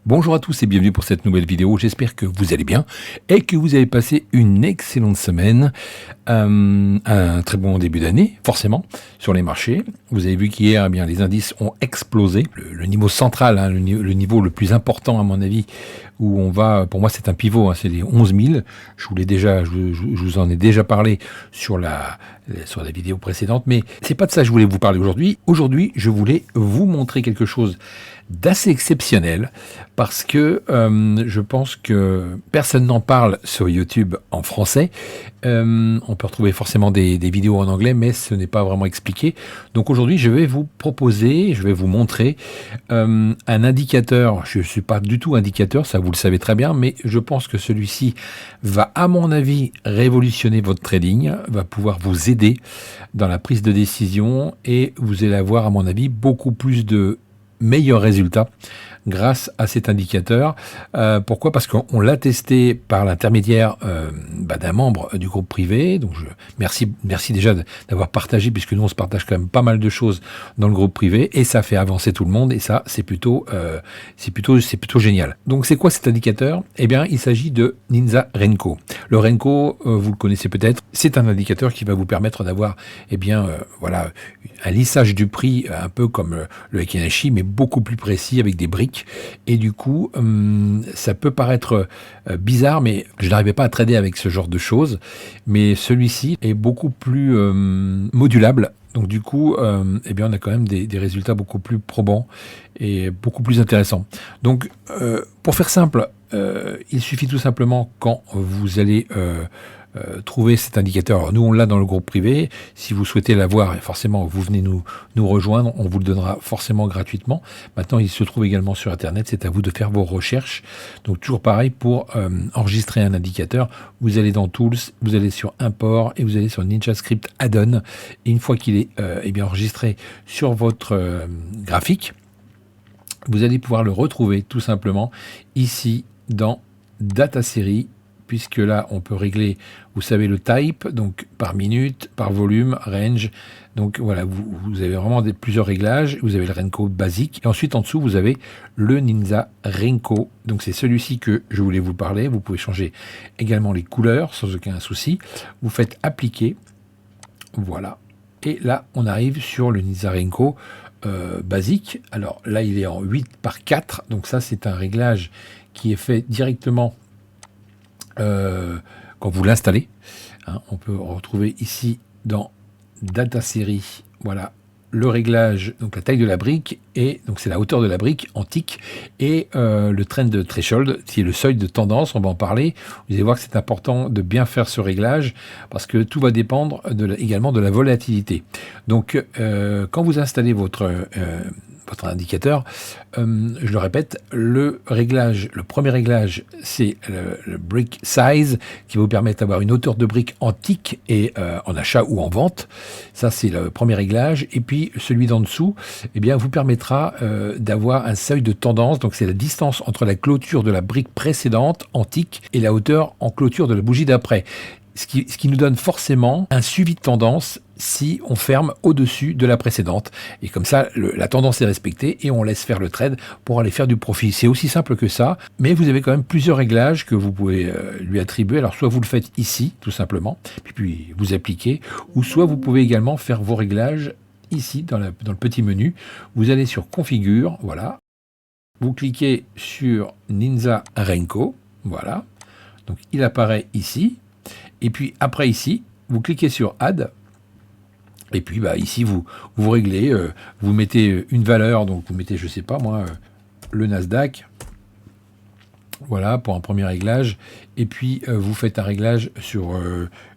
Bonjour à tous et bienvenue pour cette nouvelle vidéo. J'espère que vous allez bien et que vous avez passé une excellente semaine, un très bon début d'année, forcément, sur les marchés. Vous avez vu qu'hier, eh bien, les indices ont explosé. Le niveau central, hein, le niveau le plus important à mon avis, où on va, pour moi c'est un pivot, hein, c'est les 11 000. Je vous en ai déjà parlé sur la vidéo précédente, mais c'est pas de ça que je voulais vous parler aujourd'hui. Aujourd'hui, je voulais vous montrer quelque chose d'assez exceptionnel parce que je pense que personne n'en parle sur YouTube en français. On peut retrouver forcément des vidéos en anglais, mais ce n'est pas vraiment expliqué. Donc aujourd'hui, je vais vous proposer, je vais vous montrer un indicateur. Je ne suis pas du tout indicateur, ça vous le savez très bien, mais je pense que celui-ci va, à mon avis, révolutionner votre trading, va pouvoir vous aider dans la prise de décision et vous allez avoir, à mon avis, beaucoup plus de meilleurs résultats grâce à cet indicateur. Pourquoi ? Parce qu'on l'a testé par l'intermédiaire d'un membre du groupe privé. Donc merci déjà d'avoir partagé, puisque nous on se partage quand même pas mal de choses dans le groupe privé et ça fait avancer tout le monde et ça c'est plutôt génial. Donc c'est quoi cet indicateur ? Eh bien il s'agit de Ninja Renko. Le Renko, vous le connaissez peut-être, c'est un indicateur qui va vous permettre d'avoir voilà, un lissage du prix un peu comme le Heikin-Ashi, mais beaucoup plus précis avec des briques. Et du coup, ça peut paraître bizarre, mais je n'arrivais pas à trader avec ce genre de choses. Mais celui-ci est beaucoup plus modulable. Donc du coup, on a quand même des résultats beaucoup plus probants et beaucoup plus intéressants. Donc, pour faire simple, il suffit tout simplement quand vous allez trouver cet indicateur. Alors, nous, on l'a dans le groupe privé. Si vous souhaitez l'avoir, forcément, vous venez nous rejoindre. On vous le donnera forcément gratuitement. Maintenant, il se trouve également sur Internet. C'est à vous de faire vos recherches. Donc, toujours pareil, pour enregistrer un indicateur, vous allez dans Tools, vous allez sur Import et vous allez sur NinjaScript Add-on. Et une fois qu'il est enregistré sur votre graphique, vous allez pouvoir le retrouver tout simplement ici dans Data Series, puisque là, on peut régler, vous savez, le type, donc par minute, par volume, range. Donc voilà, vous avez vraiment plusieurs réglages. Vous avez le Renko basique. Et ensuite, en dessous, vous avez le Ninja Renko. Donc c'est celui-ci que je voulais vous parler. Vous pouvez changer également les couleurs sans aucun souci. Vous faites appliquer. Voilà. Et là, on arrive sur le Ninja Renko basique. Alors là, il est en 8 par 4. Donc ça, c'est un réglage qui est fait directement quand vous l'installez. Hein, on peut retrouver ici dans Data Series, voilà, le réglage, donc la taille de la brique, et donc c'est la hauteur de la brique en tick, et le trend threshold, qui est le seuil de tendance, on va en parler. Vous allez voir que c'est important de bien faire ce réglage, parce que tout va dépendre également de la volatilité. Donc, quand vous installez votre indicateur, je le répète, le premier réglage, c'est le brick size qui va vous permettre d'avoir une hauteur de brique en tick et en achat ou en vente. Ça, c'est le premier réglage. Et puis, celui d'en dessous, vous permettra d'avoir un seuil de tendance. Donc, c'est la distance entre la clôture de la brique précédente en tick et la hauteur en clôture de la bougie d'après. Ce qui nous donne forcément un suivi de tendance si on ferme au-dessus de la précédente. Et comme ça, la tendance est respectée et on laisse faire le trade pour aller faire du profit. C'est aussi simple que ça, mais vous avez quand même plusieurs réglages que vous pouvez lui attribuer. Alors, soit vous le faites ici, tout simplement, puis vous appliquez, ou soit vous pouvez également faire vos réglages ici, dans le petit menu. Vous allez sur Configure, voilà. Vous cliquez sur Ninja Renko, voilà. Donc, il apparaît ici. Et puis après ici, vous cliquez sur Add. Et puis ici, vous réglez, vous mettez une valeur, donc vous mettez, je sais pas moi, le Nasdaq. Voilà, pour un premier réglage. Et puis, vous faites un réglage sur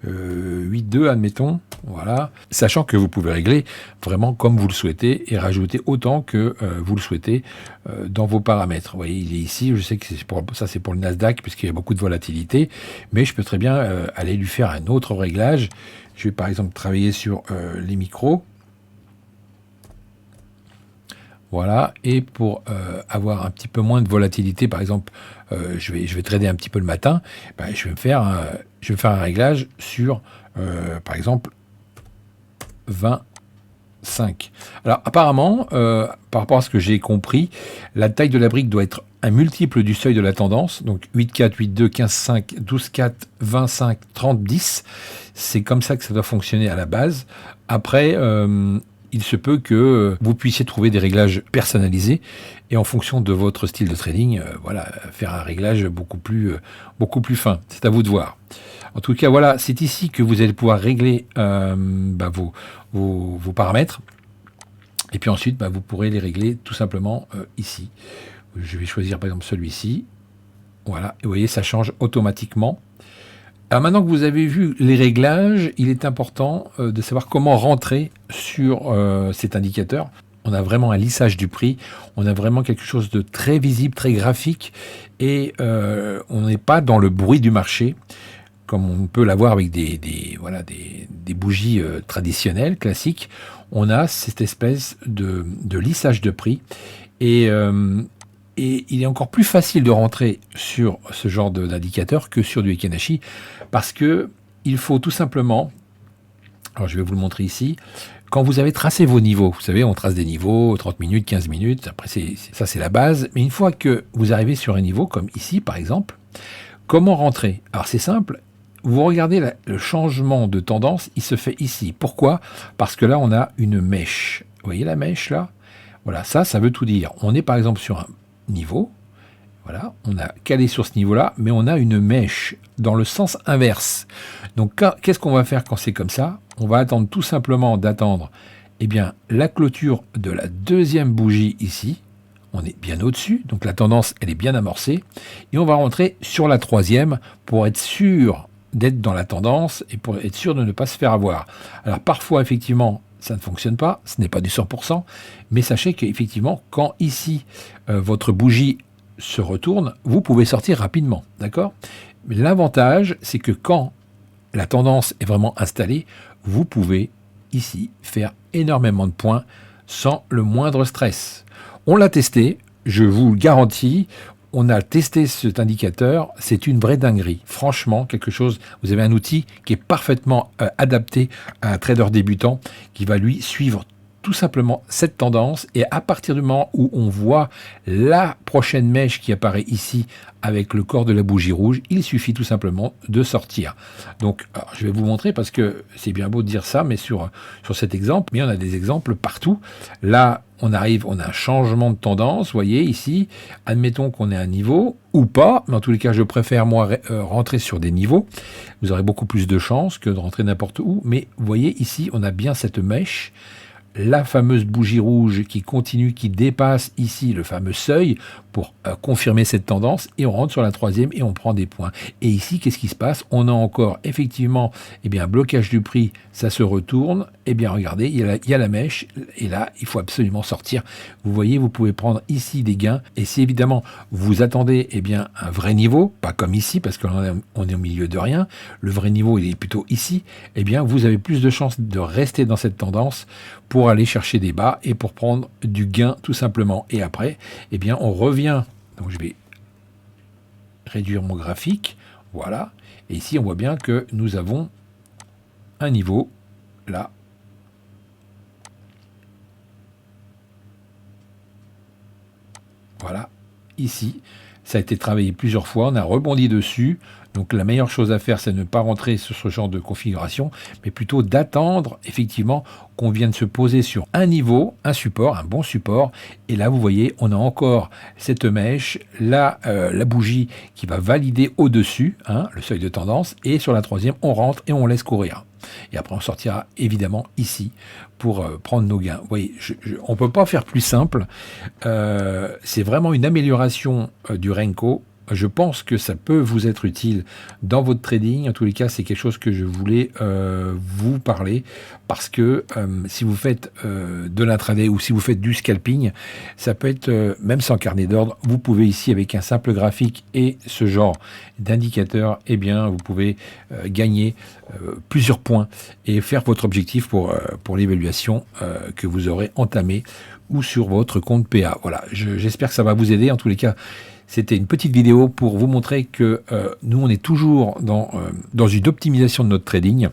8.2, admettons. Voilà. Sachant que vous pouvez régler vraiment comme vous le souhaitez et rajouter autant que vous le souhaitez dans vos paramètres. Vous voyez, il est ici. Je sais que c'est pour le Nasdaq, puisqu'il y a beaucoup de volatilité. Mais je peux très bien aller lui faire un autre réglage. Je vais par exemple travailler sur les micros. Voilà, et pour avoir un petit peu moins de volatilité, par exemple, je vais trader un petit peu le matin, je vais faire un réglage sur, par exemple, 20 5. Alors apparemment, par rapport à ce que j'ai compris, la taille de la brique doit être un multiple du seuil de la tendance, donc 8,4, 8,2, 15,5, 12,4, 25, 30, 10. C'est comme ça que ça doit fonctionner à la base. Après, il se peut que vous puissiez trouver des réglages personnalisés et en fonction de votre style de trading, voilà, faire un réglage beaucoup plus fin. C'est à vous de voir. En tout cas, voilà, c'est ici que vous allez pouvoir régler vos paramètres. Et puis ensuite, vous pourrez les régler tout simplement ici. Je vais choisir par exemple celui-ci. Voilà, et vous voyez, ça change automatiquement. Alors maintenant que vous avez vu les réglages, il est important de savoir comment rentrer sur cet indicateur. On a vraiment un lissage du prix, on a vraiment quelque chose de très visible, très graphique, et on n'est pas dans le bruit du marché, comme on peut l'avoir avec des bougies traditionnelles, classiques. On a cette espèce de lissage de prix, et il est encore plus facile de rentrer sur ce genre d'indicateur que sur du Heikin-Ashi, parce que il faut tout simplement, alors je vais vous le montrer ici, quand vous avez tracé vos niveaux, vous savez, on trace des niveaux, 30 minutes, 15 minutes, après ça c'est la base, mais une fois que vous arrivez sur un niveau, comme ici par exemple, comment rentrer? Alors c'est simple, vous regardez le changement de tendance, il se fait ici. Pourquoi? Parce que là on a une mèche. Vous voyez la mèche là? Voilà, ça veut tout dire. On est par exemple sur un niveau, voilà, on a calé sur ce niveau-là, mais on a une mèche dans le sens inverse. Donc, qu'est-ce qu'on va faire quand c'est comme ça? On va attendre tout simplement d'attendre la clôture de la deuxième bougie ici. On est bien au-dessus, donc la tendance, elle est bien amorcée. Et on va rentrer sur la troisième pour être sûr d'être dans la tendance et pour être sûr de ne pas se faire avoir. Alors, parfois, effectivement, ça ne fonctionne pas, ce n'est pas du 100%, mais sachez qu'effectivement, quand ici, votre bougie se retourne, vous pouvez sortir rapidement, d'accord? Mais l'avantage, c'est que quand la tendance est vraiment installée, vous pouvez ici faire énormément de points sans le moindre stress. On l'a testé, je vous le garantis, on a testé cet indicateur, c'est une vraie dinguerie. Franchement, quelque chose, vous avez un outil qui est parfaitement adapté à un trader débutant qui va lui suivre tout simplement cette tendance, et à partir du moment où on voit la prochaine mèche qui apparaît ici avec le corps de la bougie rouge, il suffit tout simplement de sortir. Donc je vais vous montrer, parce que c'est bien beau de dire ça, mais sur cet exemple, mais on a des exemples partout. Là, on a un changement de tendance, vous voyez ici, admettons qu'on ait un niveau, ou pas, mais en tous les cas, je préfère moi rentrer sur des niveaux. Vous aurez beaucoup plus de chances que de rentrer n'importe où, mais vous voyez ici, on a bien cette mèche, la fameuse bougie rouge qui continue, qui dépasse ici le fameux seuil pour confirmer cette tendance, et on rentre sur la troisième et on prend des points. Et ici, qu'est-ce qui se passe? On a encore effectivement un blocage du prix, ça se retourne, regardez, il y a la mèche, et là, il faut absolument sortir. Vous voyez, vous pouvez prendre ici des gains, et si évidemment vous attendez un vrai niveau, pas comme ici, parce qu'on est au milieu de rien, le vrai niveau il est plutôt ici, vous avez plus de chances de rester dans cette tendance pour aller chercher des bas et pour prendre du gain tout simplement. Et après, on revient. Donc je vais réduire mon graphique, voilà. Et ici, on voit bien que nous avons un niveau là. Voilà, ici, ça a été travaillé plusieurs fois, on a rebondi dessus. Donc la meilleure chose à faire, c'est de ne pas rentrer sur ce genre de configuration, mais plutôt d'attendre effectivement qu'on vienne se poser sur un niveau, un support, un bon support. Et là, vous voyez, on a encore cette mèche, là, la bougie qui va valider au-dessus, le seuil de tendance, et sur la troisième, on rentre et on laisse courir. Et après, on sortira évidemment ici pour prendre nos gains. Vous voyez, on ne peut pas faire plus simple. C'est vraiment une amélioration du Renko. Je pense que ça peut vous être utile dans votre trading. En tous les cas, c'est quelque chose que je voulais vous parler, parce que si vous faites de l'intraday ou si vous faites du scalping, ça peut être, même sans carnet d'ordre, vous pouvez ici, avec un simple graphique et ce genre d'indicateur, vous pouvez gagner plusieurs points et faire votre objectif pour l'évaluation que vous aurez entamée ou sur votre compte PA. Voilà, j'espère que ça va vous aider. En tous les cas, c'était une petite vidéo pour vous montrer que nous, on est toujours dans une optimisation de notre trading.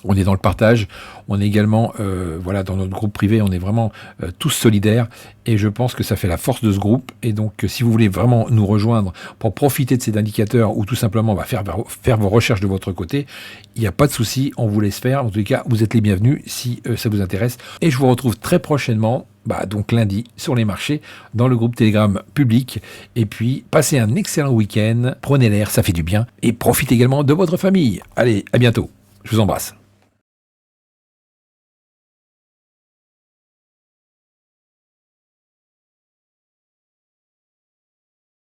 On est dans le partage, on est également voilà, dans notre groupe privé, on est vraiment tous solidaires et je pense que ça fait la force de ce groupe. Et donc si vous voulez vraiment nous rejoindre pour profiter de ces indicateurs ou tout simplement faire vos recherches de votre côté, il n'y a pas de souci, on vous laisse faire. En tout cas, vous êtes les bienvenus si ça vous intéresse. Et je vous retrouve très prochainement, donc lundi, sur les marchés, dans le groupe Telegram public. Et puis, passez un excellent week-end, prenez l'air, ça fait du bien, et profitez également de votre famille. Allez, à bientôt, je vous embrasse.